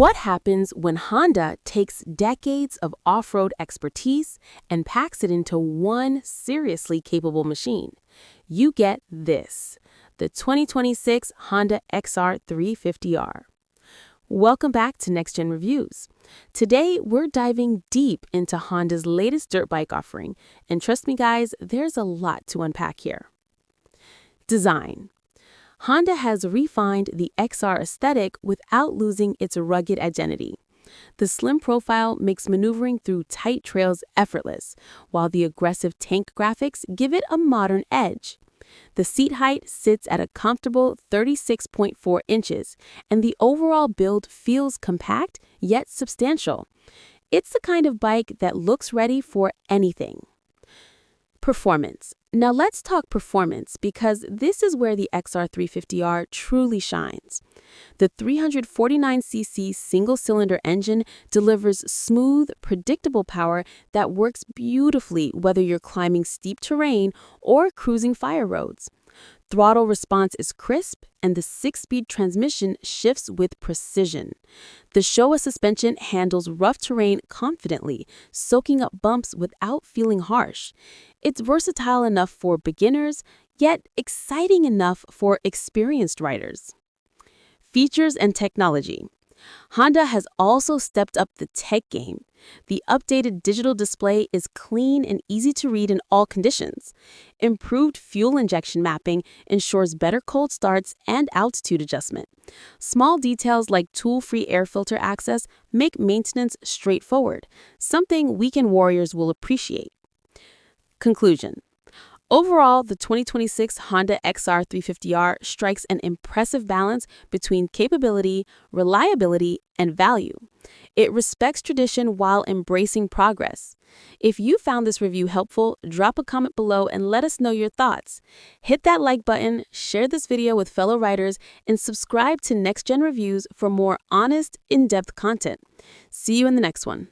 What happens when Honda takes decades of off-road expertise and packs it into one seriously capable machine? You get this, the 2026 Honda XR350R. Welcome back to Next Gen Reviews. Today, we're diving deep into Honda's latest dirt bike offering, and trust me guys, there's a lot to unpack here. Design. Honda has refined the XR aesthetic without losing its rugged identity. The slim profile makes maneuvering through tight trails effortless, while the aggressive tank graphics give it a modern edge. The seat height sits at a comfortable 36.4 inches, and the overall build feels compact yet substantial. It's the kind of bike that looks ready for anything. Performance. Now let's talk performance because this is where the XR350R truly shines. The 349cc single-cylinder engine delivers smooth, predictable power that works beautifully whether you're climbing steep terrain or cruising fire roads. Throttle response is crisp, and the 6-speed transmission shifts with precision. The Showa suspension handles rough terrain confidently, soaking up bumps without feeling harsh. It's versatile enough for beginners, yet exciting enough for experienced riders. Features and technology. Honda has also stepped up the tech game. The updated digital display is clean and easy to read in all conditions. Improved fuel injection mapping ensures better cold starts and altitude adjustment. Small details like tool-free air filter access make maintenance straightforward, something weekend warriors will appreciate. Conclusion. Overall, the 2026 Honda XR350R strikes an impressive balance between capability, reliability, and value. It respects tradition while embracing progress. If you found this review helpful, drop a comment below and let us know your thoughts. Hit that like button, share this video with fellow riders, and subscribe to Next Gen Reviews for more honest, in-depth content. See you in the next one.